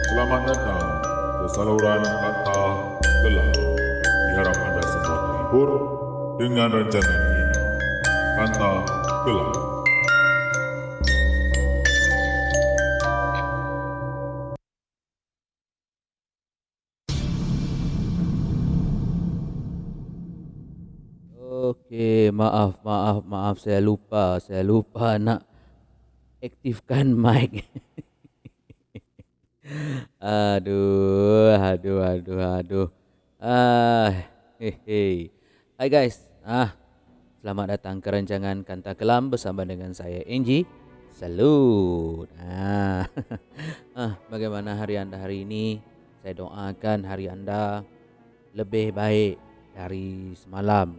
Selamat datang ke saluran kata gelap. Diharap anda semua terhibur dengan rancangan ini. Kata gelap. Okey, maaf, saya lupa nak aktifkan mic. Aduh. Ah, hehe. Hai guys, selamat datang ke rancangan Kanta Kelam bersama dengan saya Angie. Salut. Bagaimana hari anda hari ini? Saya doakan hari anda lebih baik dari semalam.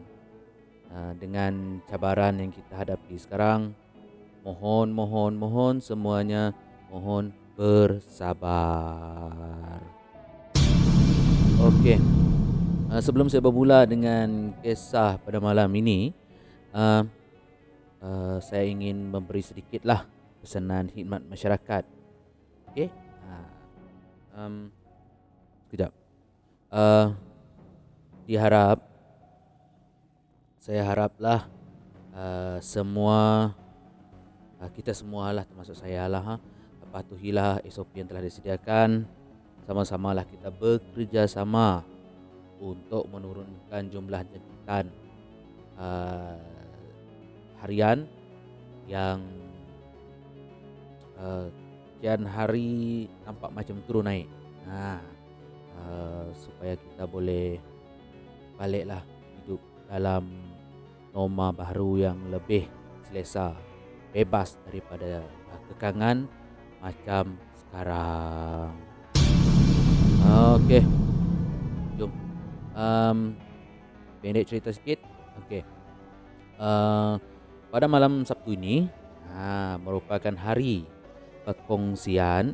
Dengan cabaran yang kita hadapi sekarang, mohon semuanya mohon bersabar. Okey, sebelum saya bermula dengan kisah pada malam ini, uh, saya ingin memberi sedikitlah pesanan khidmat masyarakat. Okey, um, sekejap. Uh, diharap Saya haraplah semua kita semualah termasuk saya lah patuhilah SOP yang telah disediakan. Sama-samalah kita bekerja sama untuk menurunkan jumlah jangkitan harian yang kian hari nampak macam turun naik. Supaya kita boleh baliklah hidup dalam norma baru yang lebih selesa, bebas daripada kekangan macam sekarang. Okey, jom pendek cerita sikit. Okey, pada malam Sabtu ini merupakan hari perkongsian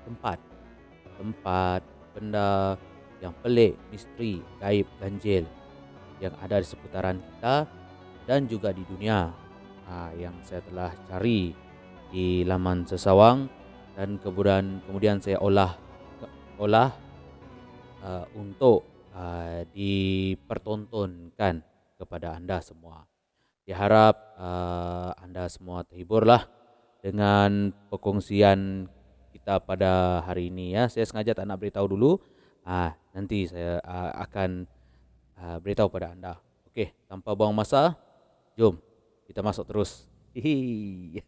tempat benda yang pelik, misteri, gaib, ganjil yang ada di seputaran kita dan juga di dunia, yang saya telah cari di laman Sesawang dan kemudian saya olah untuk dipertontonkan kepada anda semua. Diharap anda semua terhiburlah dengan perkongsian kita pada hari ini ya. Saya sengaja tak nak beritahu dulu. Nanti saya akan beritahu pada anda. Okey, tanpa buang masa, jom kita masuk terus. Hihi.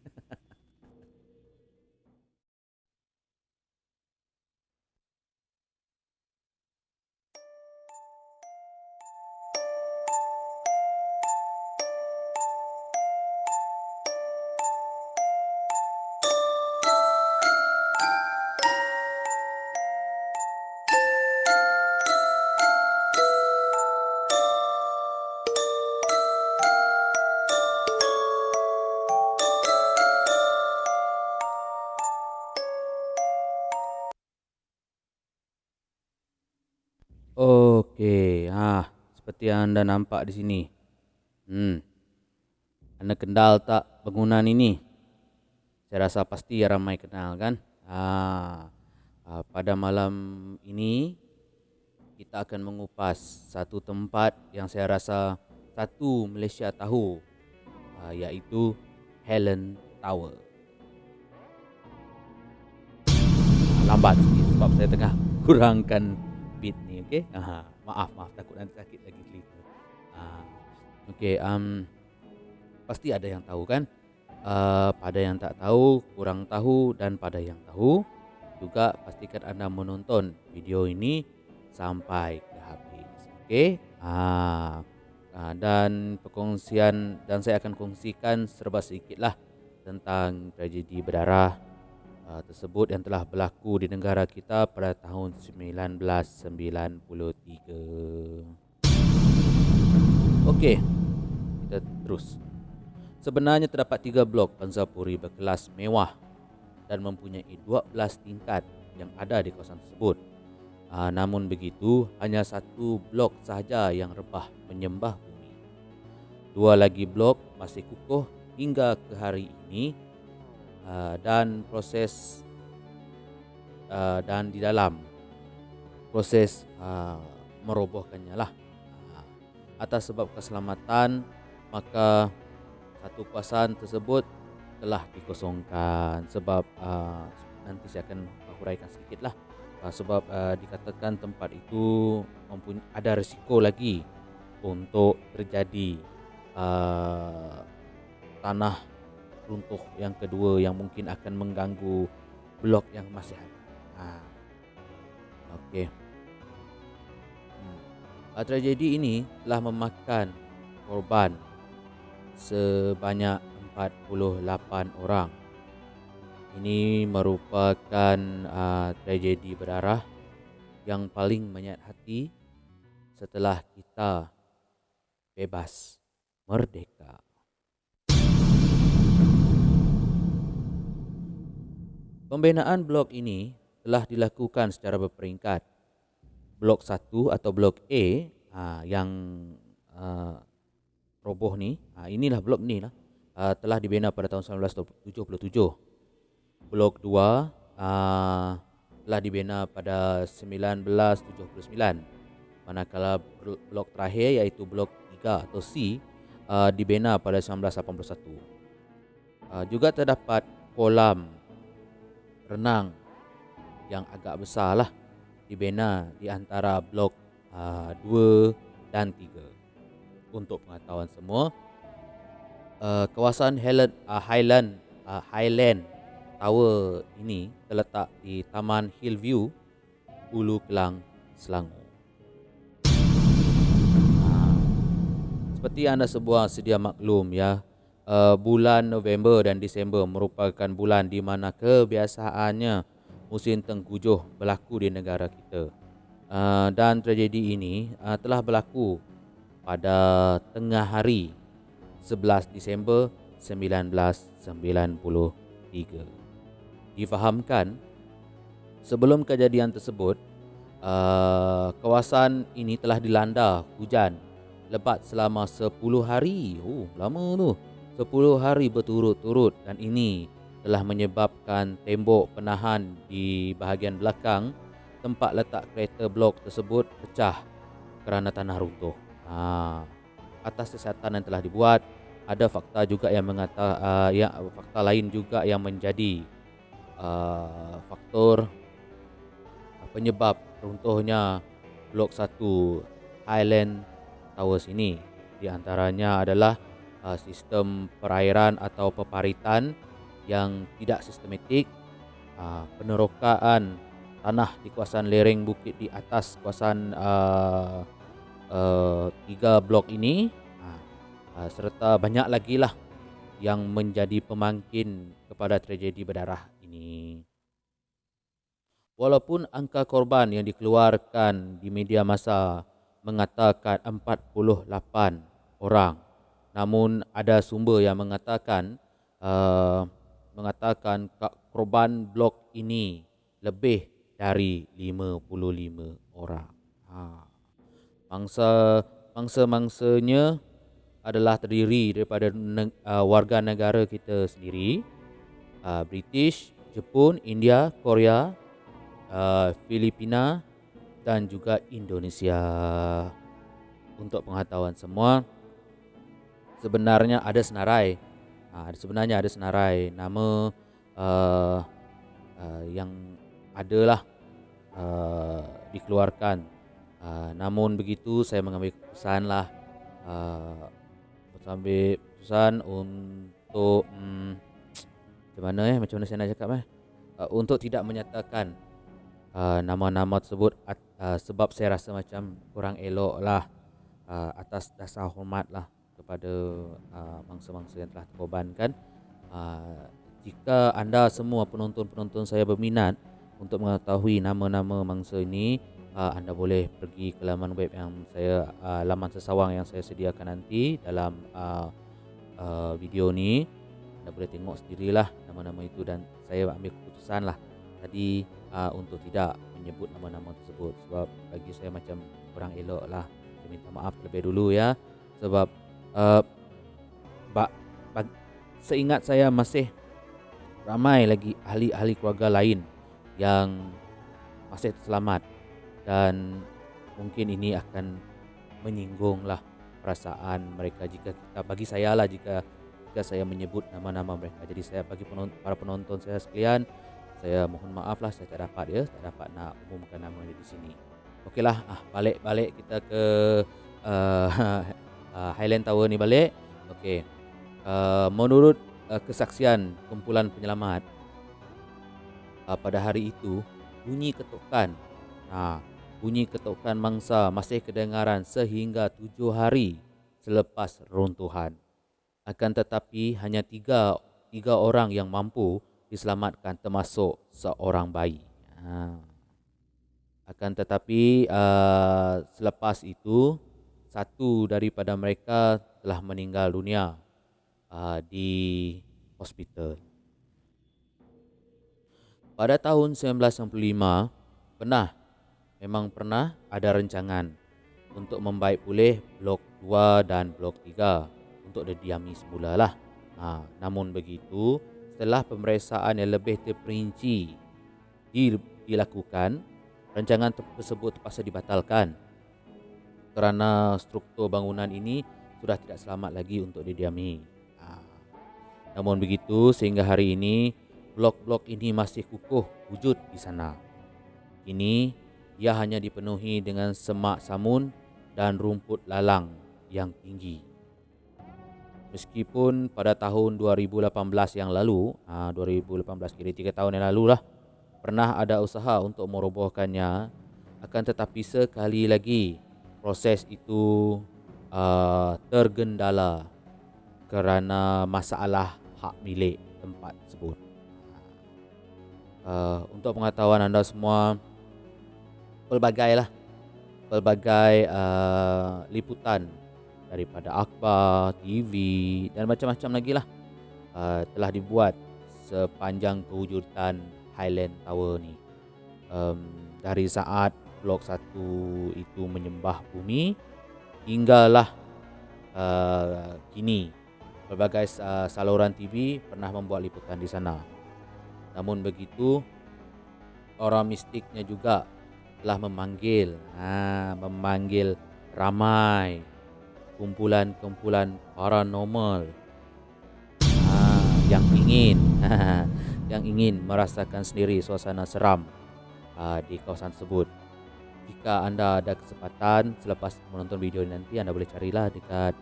Okey, seperti yang anda nampak di sini. Anda kenal tak bangunan ini? Saya rasa pasti ramai kenal kan? Pada malam ini kita akan mengupas satu tempat yang saya rasa satu Malaysia tahu, iaitu Helen Tower. Lambat sikit sebab saya tengah kurangkan beat ni, okey? Maaf takut nanti sakit lagi telinga. Okey, pasti ada yang tahu kan? Pada yang tak tahu, kurang tahu, dan pada yang tahu juga pastikan anda menonton video ini sampai ke habis. Okey? Dan saya akan kongsikan serba sedikitlah tentang tragedi berdarah tersebut yang telah berlaku di negara kita pada tahun 1993. Okey, kita terus. Sebenarnya terdapat 3 blok Pansapuri berkelas mewah dan mempunyai 12 tingkat yang ada di kawasan tersebut. Namun begitu, hanya satu blok sahaja yang rebah menyembah bumi. 2 lagi blok masih kukuh hingga ke hari ini, dan proses dan di dalam proses merobohkannya lah. Atas sebab keselamatan, maka satu kawasan tersebut telah dikosongkan sebab nanti saya akan huraikan sedikit lah. Sebab dikatakan tempat itu ada risiko lagi untuk terjadi tanah runtuh yang kedua yang mungkin akan mengganggu blok yang masih ada. Okey. Tragedi ini telah memakan korban sebanyak 48 orang. Ini merupakan tragedi berdarah yang paling menyayat hati setelah kita bebas merdeka. Pembinaan blok ini telah dilakukan secara berperingkat. Blok 1 atau blok A yang roboh ni, inilah blok ni lah, telah dibina pada tahun 1977. Blok 2 telah dibina pada 1979. Manakala blok terakhir iaitu blok 3 atau C dibina pada 1981. Juga terdapat kolam renang yang agak besar lah dibina di antara blok 2 dan 3. Untuk pengetahuan semua, kawasan Highland Tower ini terletak di Taman Hillview, Ulu Kelang, Selangor. Seperti anda semua sedia maklum ya, bulan November dan Disember merupakan bulan di mana kebiasaannya musim tengkujuh berlaku di negara kita. Dan tragedi ini telah berlaku pada tengah hari 11 Disember 1993. Difahamkan sebelum kejadian tersebut, kawasan ini telah dilanda hujan lebat selama 10 hari. Lama tu. 10 hari berturut-turut, dan ini telah menyebabkan tembok penahan di bahagian belakang tempat letak kereta blok tersebut pecah kerana tanah runtuh. Atas siasatan yang telah dibuat, ada fakta juga yang fakta lain juga yang menjadi faktor penyebab runtuhnya blok 1 Highland Towers ini. Di antaranya adalah sistem perairan atau peparitan yang tidak sistematik, penerokaan tanah di kawasan lereng bukit di atas kawasan 3 blok ini, serta banyak lagi lah yang menjadi pemangkin kepada tragedi berdarah ini. Walaupun angka korban yang dikeluarkan di media massa mengatakan 48 orang, namun ada sumber yang mengatakan korban blok ini lebih dari 55 orang. Mangsa-mangsanya adalah terdiri daripada warga negara kita sendiri, British, Jepun, India, Korea, Filipina dan juga Indonesia. Untuk pengetahuan semua, sebenarnya ada senarai. Nama yang adalah dikeluarkan. Namun begitu, saya mengambil keputusan untuk macam mana saya nak cakap untuk tidak menyatakan nama-nama tersebut sebab saya rasa macam kurang elok lah, atas dasar hormat lah kepada mangsa-mangsa yang telah terkorbankan. Jika anda semua penonton-penonton saya berminat untuk mengetahui nama-nama mangsa ini, anda boleh pergi ke laman web yang laman sesawang yang saya sediakan nanti dalam video ni. Anda boleh tengok sendirilah nama-nama itu, dan saya ambil keputusan lah tadi untuk tidak menyebut nama-nama tersebut sebab bagi saya macam kurang elok lah. Saya minta maaf terlebih dulu ya, sebab seingat saya masih ramai lagi ahli-ahli keluarga lain yang masih selamat, dan mungkin ini akan menyinggunglah perasaan mereka bagi saya lah, jika saya menyebut nama-nama mereka. Jadi saya bagi para penonton saya sekalian, saya mohon maaf lah, saya tak dapat nak umumkan nama dia di sini. Okeylah, balik kita ke Highland Tower ni balik. Okey. Menurut kesaksian kumpulan penyelamat, pada hari itu bunyi ketukan. Bunyi ketukan mangsa masih kedengaran sehingga 7 hari selepas runtuhan. Akan tetapi hanya tiga orang yang mampu diselamatkan, termasuk seorang bayi. Akan tetapi selepas itu satu daripada mereka telah meninggal dunia di hospital. Pada tahun 1995 memang pernah ada rancangan untuk membaik pulih blok 2 dan blok 3 untuk didiami semula lah. Namun begitu, setelah pemeriksaan yang lebih terperinci dilakukan, rancangan tersebut terpaksa dibatalkan kerana struktur bangunan ini sudah tidak selamat lagi untuk didiami. Namun begitu, sehingga hari ini blok-blok ini masih kukuh wujud di sana. Kini ia hanya dipenuhi dengan semak samun dan rumput lalang yang tinggi. Meskipun pada tahun 2018 yang lalu, 2018 kira 3 tahun yang lalu lah, pernah ada usaha untuk merobohkannya, akan tetapi sekali lagi proses itu tergendala kerana masalah hak milik tempat tersebut. Untuk pengetahuan anda semua, pelbagai liputan daripada akhbar, TV dan macam-macam lagi lah telah dibuat sepanjang kewujudan Highland Tower ni. Dari saat blok 1 itu menyembah bumi hinggalah kini pelbagai saluran TV pernah membuat liputan di sana. Namun begitu, orang mistiknya juga telah memanggil ramai kumpulan-kumpulan paranormal yang ingin merasakan sendiri suasana seram di kawasan tersebut. Jika anda ada kesempatan selepas menonton video ini nanti, anda boleh carilah dekat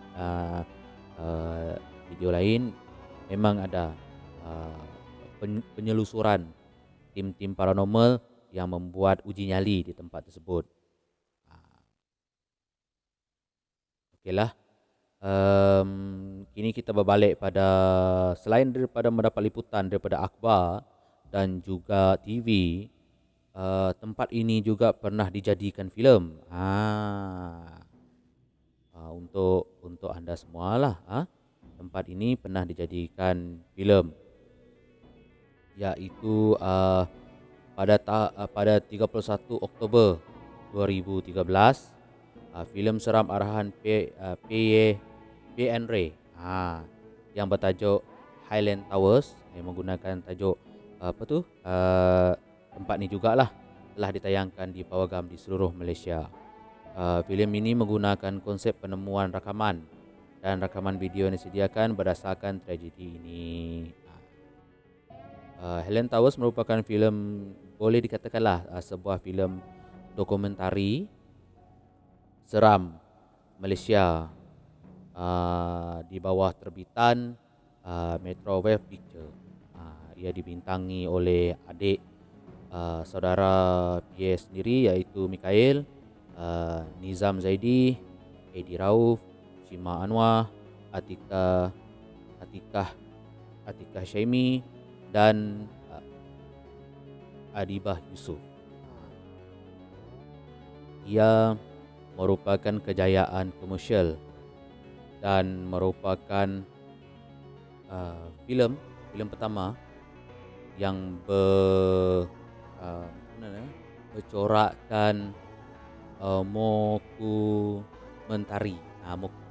video lain. Memang ada penyelusuran tim-tim paranormal yang membuat uji nyali di tempat tersebut. Okeylah. Kini kita berbalik pada, selain daripada mendapat liputan daripada akhbar dan juga TV, tempat ini juga pernah dijadikan filem. Untuk anda semualah, tempat ini pernah dijadikan filem, iaitu pada 31 Oktober 2013, filem seram arahan P.N. Ray yang bertajuk Highland Towers, yang menggunakan tajuk tempat ni jugalah telah ditayangkan di pawagam di seluruh Malaysia. Filem ini menggunakan konsep penemuan rakaman dan rakaman video yang disediakan berdasarkan tragedi ini. Highland Towers merupakan filem, boleh dikatakanlah sebuah filem dokumentari seram Malaysia di bawah terbitan Metro Wave Picture. Ia dibintangi oleh adik saudara PA sendiri, iaitu Mikael, Nizam Zaidi, Edi Rauf, Shima Anwar, Atikah Syaimi dan Adibah Yusof. Ia merupakan kejayaan komersial dan merupakan filem pertama yang bercorakkan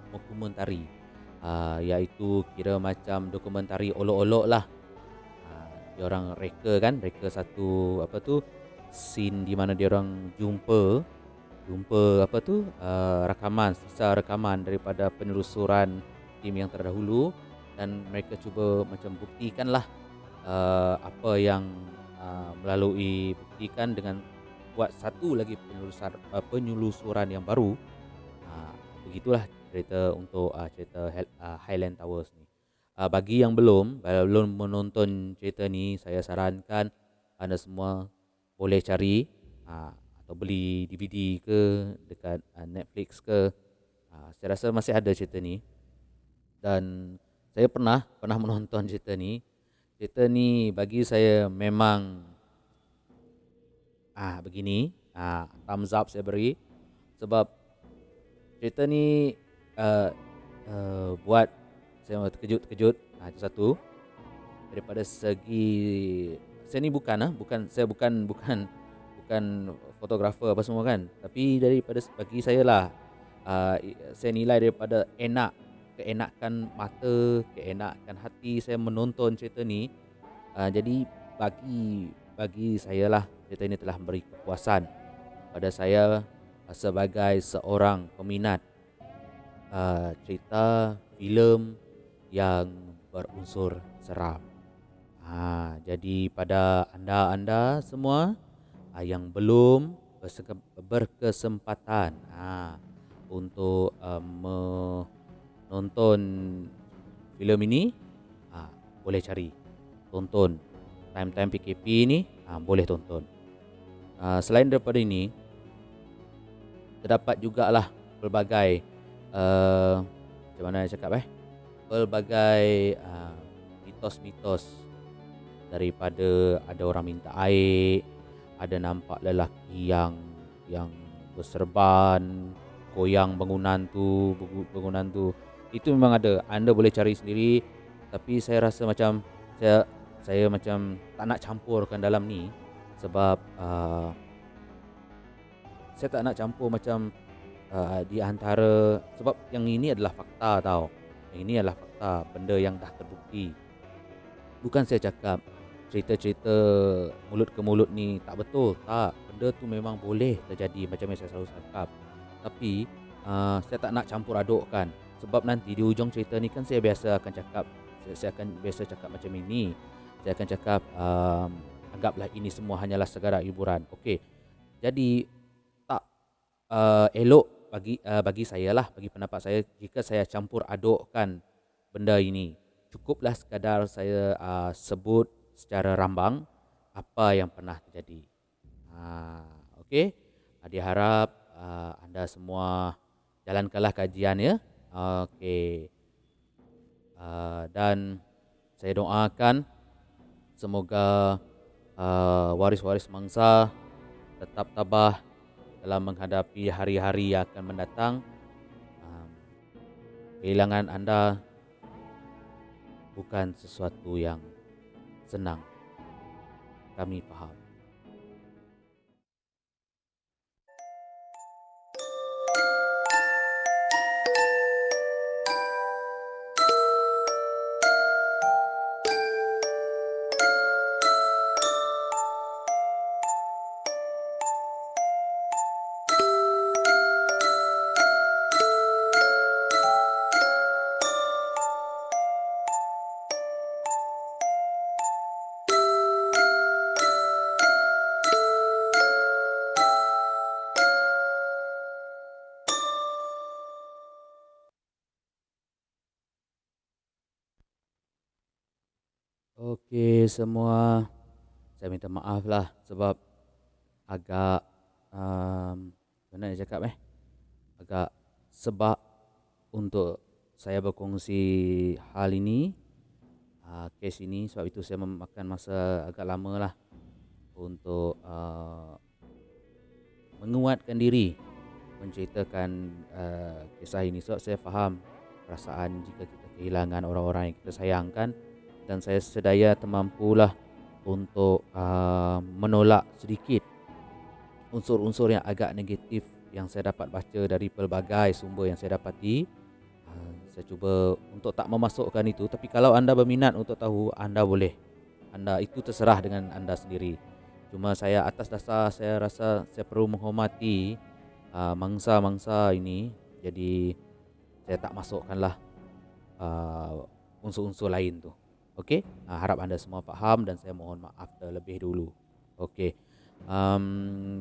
dokumentari, iaitu kira macam dokumentari olok-olok lah. diorang reka satu scene di mana diorang jumpa sisa rakaman daripada penelusuran tim yang terdahulu, dan mereka cuba macam buktikanlah apa yang melalui buktikan dengan buat satu lagi penelusuran yang baru. Begitulah cerita untuk Highland Towers ni. Bagi yang belum menonton cerita ni, saya sarankan anda semua boleh cari atau beli DVD ke dekat Netflix ke. Saya rasa masih ada cerita ni, dan saya pernah menonton cerita ni. Cerita ni bagi saya memang begini, thumbs up saya beri, sebab cerita ni buat saya terkejut. Itu satu. Daripada segi saya ni bukan fotografer apa semua kan, tapi daripada bagi saya lah, saya nilai daripada keenakan mata, keenakan hati saya menonton cerita ni. Jadi bagi saya lah, cerita ini telah memberi kepuasan pada saya sebagai seorang peminat cerita filem yang berunsur seram. Jadi pada anda semua yang belum berkesempatan untuk menonton filem ini, boleh cari tonton. Time PKP ni boleh tonton. Selain daripada ini, terdapat jugalah pelbagai macam mana nak cakap pelbagai mitos-mitos, daripada ada orang minta air, ada nampak lelaki yang berserban goyang bangunan tu. Itu memang ada, anda boleh cari sendiri. Tapi saya rasa macam saya macam tak nak campurkan dalam ni, sebab saya tak nak campur macam di antara, sebab yang ini adalah fakta tau. Yang ini adalah fakta, benda yang dah terbukti. Bukan saya cakap cerita-cerita mulut ke mulut ni tak betul, tak. Benda tu memang boleh terjadi macam yang saya selalu cakap. Tapi saya tak nak campur adukkan, sebab nanti di hujung cerita ni kan saya akan biasa cakap macam ini. Saya akan cakap anggaplah ini semua hanyalah sekadar hiburan. Okey. Jadi tak elok bagi saya lah, bagi pendapat saya, jika saya campur adukkan benda ini. Cukuplah sekadar saya sebut secara rambang apa yang pernah terjadi. Okey. Diharap anda semua jalankanlah kajian ya. Okey. Dan saya doakan semoga waris-waris mangsa tetap tabah dalam menghadapi hari-hari yang akan mendatang. Kehilangan anda bukan sesuatu yang senang. Kami faham. Okey semua, saya minta maaf lah sebab agak mana nak cakap agak sebab untuk saya berkongsi hal ini, kes ini. Sebab itu saya memakan masa agak lama lah untuk menguatkan diri menceritakan kisah ini. Sebab saya faham perasaan jika kita kehilangan orang-orang yang kita sayangkan, dan saya sedaya termampulah untuk menolak sedikit unsur-unsur yang agak negatif yang saya dapat baca dari pelbagai sumber yang saya dapati. Saya cuba untuk tak memasukkan itu, tapi kalau anda berminat untuk tahu, anda boleh anda itu terserah dengan anda sendiri. Cuma saya atas dasar saya rasa saya perlu menghormati mangsa-mangsa ini, jadi saya tak masukkanlah unsur-unsur lain tu. Okey, harap anda semua faham dan saya mohon maaf terlebih dulu. Okey,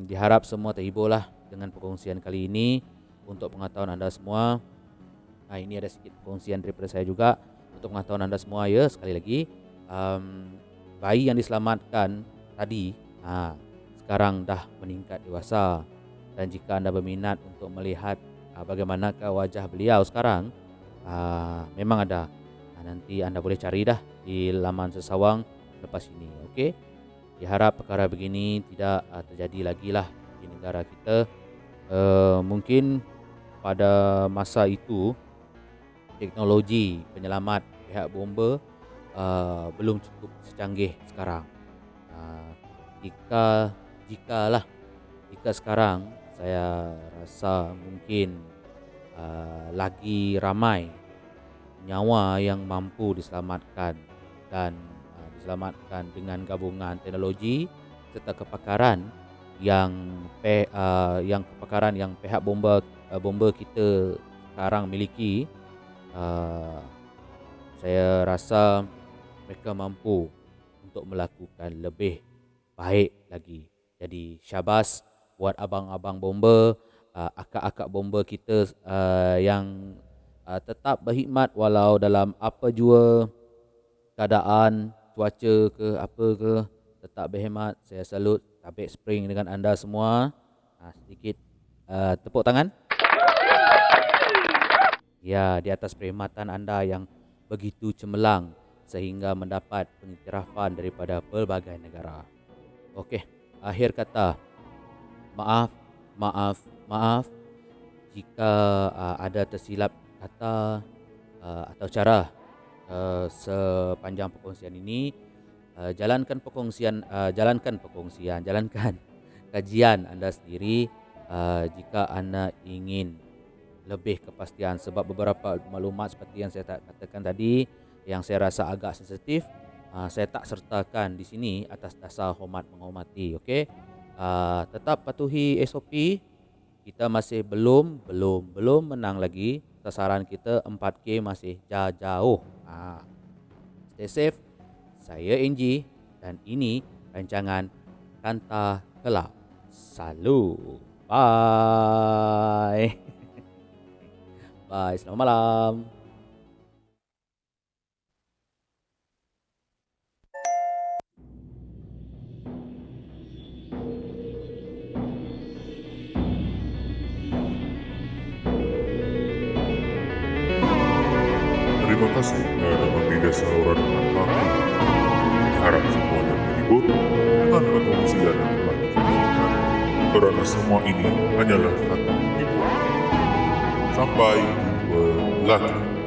diharap semua terhiburlah dengan perkongsian kali ini. Untuk pengetahuan anda semua, ini ada sedikit perkongsian daripada saya juga. Untuk pengetahuan anda semua ya, sekali lagi, bayi yang diselamatkan tadi sekarang dah meningkat dewasa. Dan jika anda berminat untuk melihat bagaimanakah wajah beliau sekarang, memang ada. Nanti anda boleh cari dah di laman Sesawang lepas ini. Okey, diharap perkara begini tidak terjadi lagi lah di negara kita. Mungkin pada masa itu teknologi penyelamat pihak bomba belum cukup secanggih sekarang. Jika sekarang saya rasa mungkin lagi ramai nyawa yang mampu diselamatkan dan diselamatkan dengan gabungan teknologi serta kepakaran yang pihak bomba kita sekarang miliki. Saya rasa mereka mampu untuk melakukan lebih baik lagi. Jadi syabas buat abang-abang bomba, akak-akak bomba kita yang tetap berkhidmat walau dalam apa jua keadaan, cuaca ke apa ke, tetap berkhidmat. Saya salut, tabik spring dengan anda semua. Sedikit tepuk tangan. Ya, di atas perkhidmatan anda yang begitu cemerlang sehingga mendapat pengiktirafan daripada pelbagai negara. Okey, akhir kata, maaf jika ada tersilap kata atau cara sepanjang perkongsian ini. Jalankan kajian anda sendiri jika anda ingin lebih kepastian, sebab beberapa maklumat seperti yang saya katakan tadi yang saya rasa agak sensitif, saya tak sertakan di sini atas dasar hormat menghormati. Okey, tetap patuhi SOP. Kita masih belum menang lagi. Sasaran kita 4K masih jauh. Stay safe. Saya NG dan ini rancangan Kanta Kelab. Salut. Bye. Bye. Selamat malam. Terima kasih kerana memilih saluran Kanta Kelab. Harap semuanya terhibur dengan perkongsian yang telah disajikan, kerana semua ini hanyalah satu hiburan. Sampai jumpa lagi.